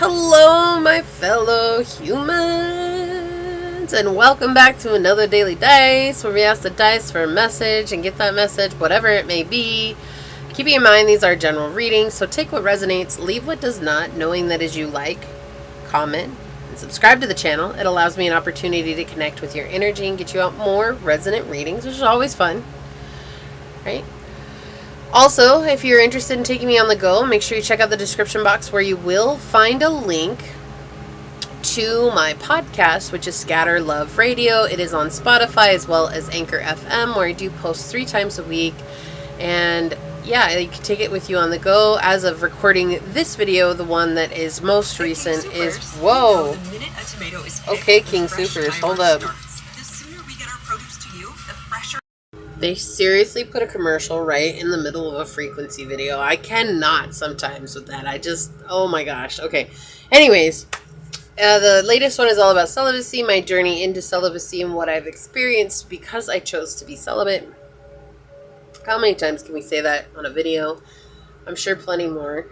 Hello, my fellow humans, and welcome back to another Daily Dice, where we ask the dice for a message and get that message, whatever it may be. Keeping in mind these are general readings, so take what resonates, leave what does not, knowing that as you like, comment, and subscribe to the channel. It allows me an opportunity to connect with your energy and get you out more resonant readings, which is always fun, right? Also, if you're interested in taking me on the go, make sure you check out the description box where you will find a link to my podcast, which is Scatter Love Radio. It is on Spotify as well as Anchor FM, where I do post 3 times a week. And yeah, you can take it with you on the go. As of recording this video, the one that is most recent is... Whoa! Okay, King Supers, hold up. They seriously put a commercial right in the middle of a frequency video. I cannot sometimes with that. Oh my gosh. Okay. Anyways, the latest one is all about celibacy, my journey into celibacy, and what I've experienced because I chose to be celibate. How many times can we say that on a video? I'm sure plenty more.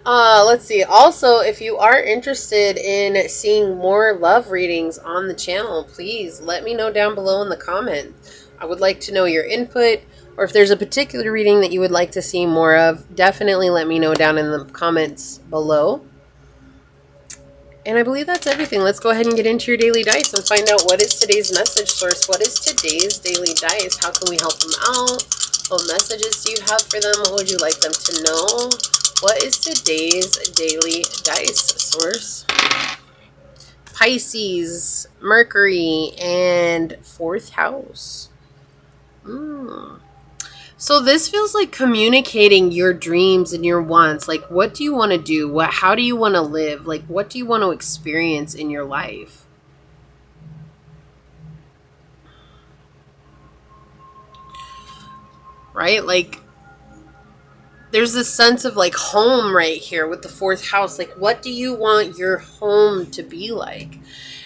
Let's see. Also, if you are interested in seeing more love readings on the channel, please let me know down below in the comments. I would like to know your input, or if there's a particular reading that you would like to see more of, definitely let me know down in the comments below. And I believe that's everything. Let's go ahead and get into your daily dice and find out what is today's message source. What is today's daily dice? How can we help them out? What messages do you have for them? What would you like them to know? What is today's daily dice source? Pisces, Mercury, and 4th house. So this feels like communicating your dreams and your wants. Like, what do you want to do? How do you want to live? Like, what do you want to experience in your life? Right? Like, there's this sense of like home right here with the 4th house. Like, what do you want your home to be like?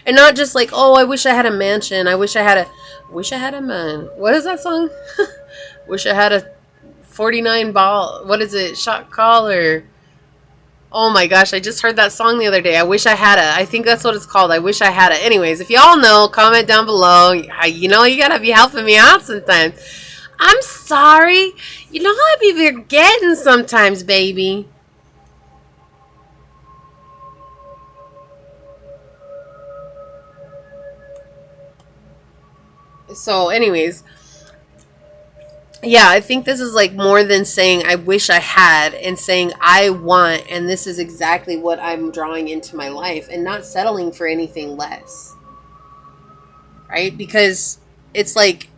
And not just like, oh, I wish I had a mansion. I wish I had a man. What is that song? Wish I had a 49 ball. What is it? Shot caller. Oh my gosh, I just heard that song the other day. I think that's what it's called. I wish I had it. Anyways, if y'all know, comment down below. You know, you gotta be helping me out sometimes. I'm sorry. You know how I be forgetting sometimes, baby. So, anyways, yeah, I think this is like more than saying I wish I had and saying I want, and this is exactly what I'm drawing into my life, and not settling for anything less. Right? Because it's like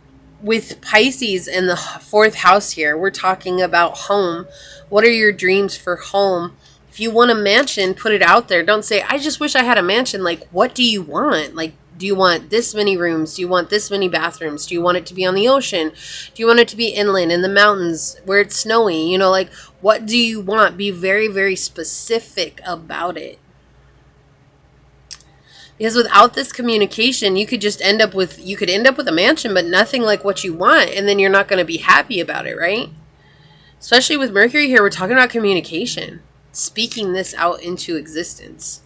with Pisces and the 4th house here, we're talking about home. What are your dreams for home? If you want a mansion, put it out there. Don't say, I just wish I had a mansion. Like, what do you want? Like, do you want this many rooms? Do you want this many bathrooms? Do you want it to be on the ocean? Do you want it to be inland in the mountains where it's snowy? You know, like, what do you want? Be very, very specific about it. Because without this communication, you could just end up with a mansion, but nothing like what you want. And then you're not going to be happy about it, right? Especially with Mercury here, we're talking about communication. Speaking this out into existence.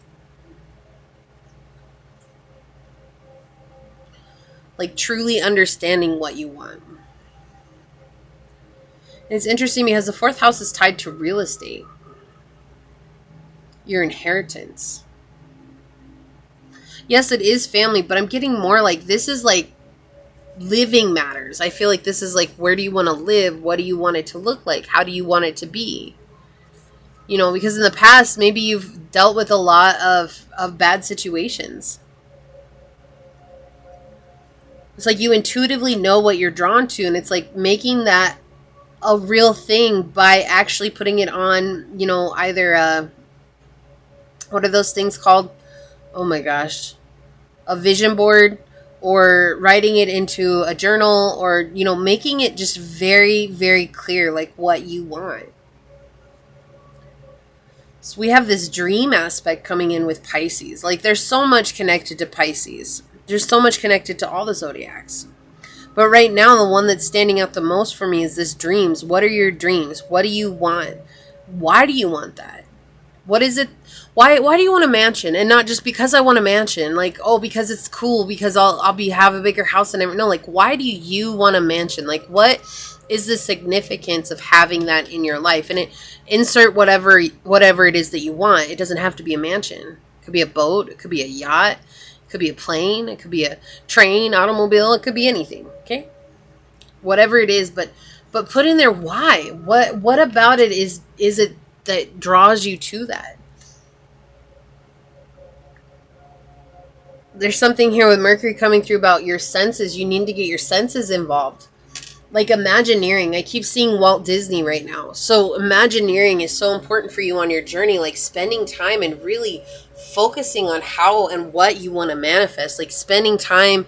Like truly understanding what you want. And it's interesting because the 4th house is tied to real estate. Your inheritance. Yes, it is family, but I'm getting more like this is like living matters. I feel like this is like, where do you want to live? What do you want it to look like? How do you want it to be? You know, because in the past, maybe you've dealt with a lot of bad situations. It's like you intuitively know what you're drawn to, and it's like making that a real thing by actually putting it on, you know, either what are those things called? Oh my gosh, a vision board, or writing it into a journal, or, you know, making it just very, very clear, like what you want. So we have this dream aspect coming in with Pisces. Like there's so much connected to Pisces. There's so much connected to all the zodiacs. But right now, the one that's standing out the most for me is this dreams. What are your dreams? What do you want? Why do you want that? What is it? Why do you want a mansion? And not just because I want a mansion, like, oh, because it's cool, because I'll have a bigger house and everything. No, like, why do you want a mansion? Like, what is the significance of having that in your life? And insert whatever it is that you want. It doesn't have to be a mansion. It could be a boat, it could be a yacht, it could be a plane, it could be a train, automobile, it could be anything. Okay? Whatever it is, but put in there why. What about it is it that draws you to that? There's something here with Mercury coming through about your senses. You need to get your senses involved. Like Imagineering. I keep seeing Walt Disney right now. So Imagineering is so important for you on your journey. Like spending time and really focusing on how and what you want to manifest. Like spending time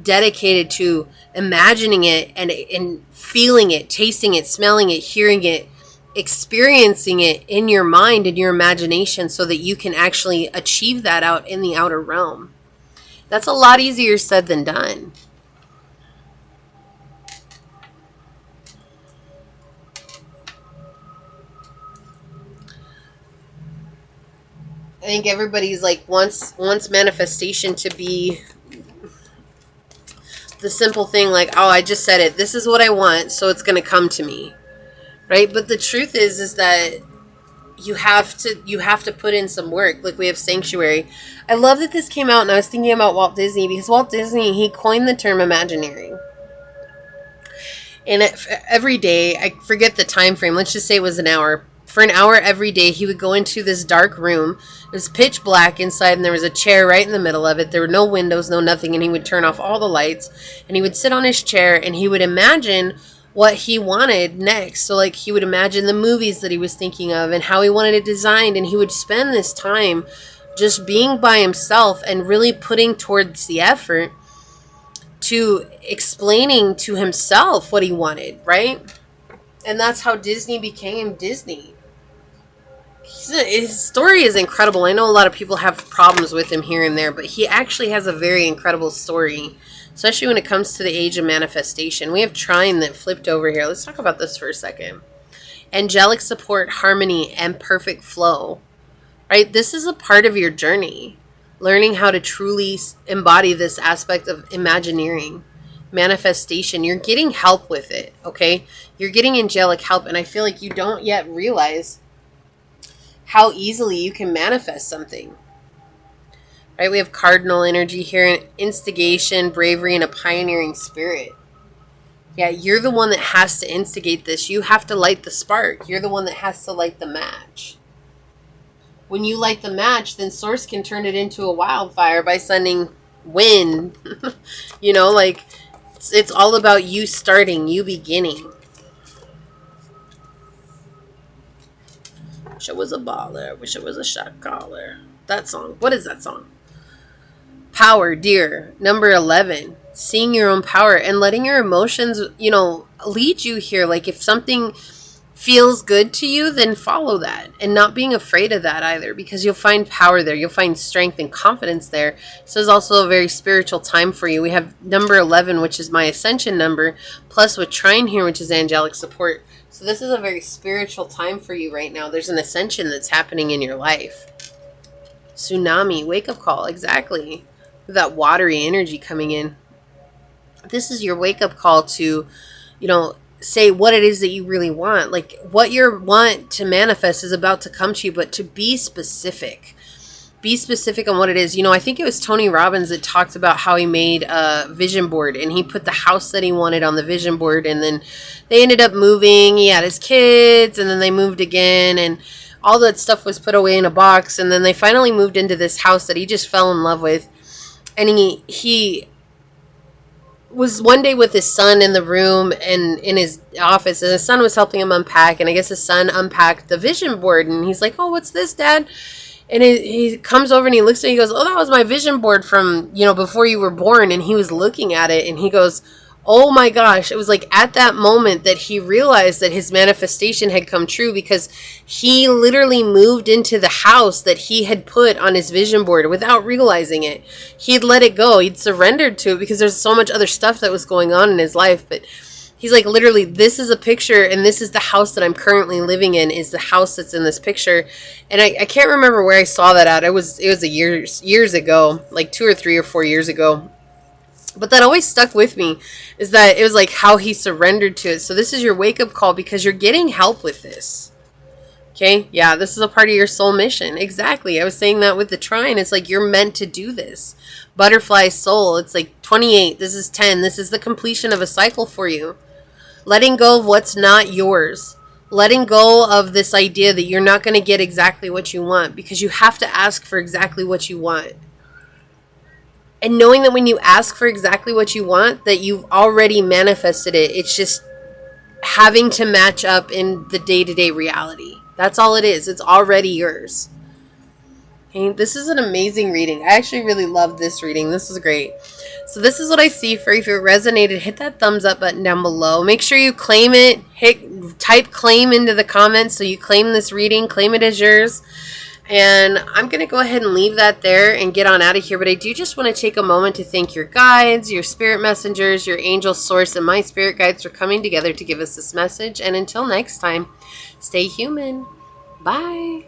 dedicated to imagining it and feeling it, tasting it, smelling it, hearing it, experiencing it in your mind and your imagination so that you can actually achieve that out in the outer realm. That's a lot easier said than done. I think everybody's like wants manifestation to be the simple thing, like, oh, I just said it. This is what I want, so it's going to come to me. Right? But the truth is that you have to put in some work. Like we have Sanctuary. I love that this came out, and I was thinking about Walt Disney, because Walt Disney, he coined the term Imagineering. And every day, I forget the time frame, let's just say it was an hour. For an hour every day, he would go into this dark room. It was pitch black inside, and there was a chair right in the middle of it. There were no windows, no nothing, and he would turn off all the lights, and he would sit on his chair, and he would imagine what he wanted next. So like he would imagine the movies that he was thinking of and how he wanted it designed, and he would spend this time just being by himself and really putting towards the effort to explaining to himself what he wanted, right? And that's how Disney became Disney. His story is incredible. I know a lot of people have problems with him here and there, but he actually has a very incredible story, especially when it comes to the age of manifestation. We have Trine that flipped over here. Let's talk about this for a second. Angelic support, harmony, and perfect flow. Right? This is a part of your journey. Learning how to truly embody this aspect of Imagineering. Manifestation. You're getting help with it, okay? You're getting angelic help, and I feel like you don't yet realize how easily you can manifest something. Right? We have cardinal energy here, instigation, bravery, and a pioneering spirit. Yeah, you're the one that has to instigate this. You have to light the spark. You're the one that has to light the match. When you light the match, then Source can turn it into a wildfire by sending wind. You know, like, it's all about you starting, you beginning. Wish I was a baller. Wish I was a shot caller. That song. What is that song? Power, dear. Number 11. Seeing your own power and letting your emotions, you know, lead you here. Like if something feels good to you, then follow that. And not being afraid of that either, because you'll find power there. You'll find strength and confidence there. This is also a very spiritual time for you. We have number 11, which is my ascension number, plus with Trine here, which is angelic support. So this is a very spiritual time for you right now. There's an ascension that's happening in your life. Tsunami, wake-up call, exactly. That watery energy coming in. This is your wake-up call to, you know, say what it is that you really want. Like what you want to manifest is about to come to you, but to be specific. Be specific on what it is. You know, I think it was Tony Robbins that talked about how he made a vision board, and he put the house that he wanted on the vision board, and then they ended up moving. He had his kids, and then they moved again, and all that stuff was put away in a box, and then they finally moved into this house that he just fell in love with. And he was one day with his son in the room and in his office, and his son was helping him unpack, and I guess his son unpacked the vision board, and he's like, oh, what's this, Dad? And he comes over and he looks at it, he goes, oh, that was my vision board from, you know, before you were born. And he was looking at it and he goes, oh my gosh. It was like at that moment that he realized that his manifestation had come true, because he literally moved into the house that he had put on his vision board without realizing it. He'd let it go. He'd surrendered to it because there's so much other stuff that was going on in his life. But He's like, literally, this is a picture, and this is the house that I'm currently living in, is the house that's in this picture. And I can't remember where I saw that at. It was years ago, like 2 or 3 or 4 years ago. But that always stuck with me, is that it was like how he surrendered to it. So this is your wake-up call, because you're getting help with this. Okay? Yeah, this is a part of your soul mission. Exactly. I was saying that with the trine. It's like you're meant to do this. Butterfly soul. It's like 28. This is 10. This is the completion of a cycle for you. Letting go of what's not yours. Letting go of this idea that you're not going to get exactly what you want, because you have to ask for exactly what you want. And knowing that when you ask for exactly what you want, that you've already manifested it. It's just having to match up in the day-to-day reality. That's all it is. It's already yours. Okay, this is an amazing reading. I actually really love this reading. This is great. So this is what I see for you. If it resonated, hit that thumbs up button down below. Make sure you claim it. Type claim into the comments so you claim this reading. Claim it as yours. And I'm going to go ahead and leave that there and get on out of here. But I do just want to take a moment to thank your guides, your spirit messengers, your angel source, and my spirit guides for coming together to give us this message. And until next time, stay human. Bye.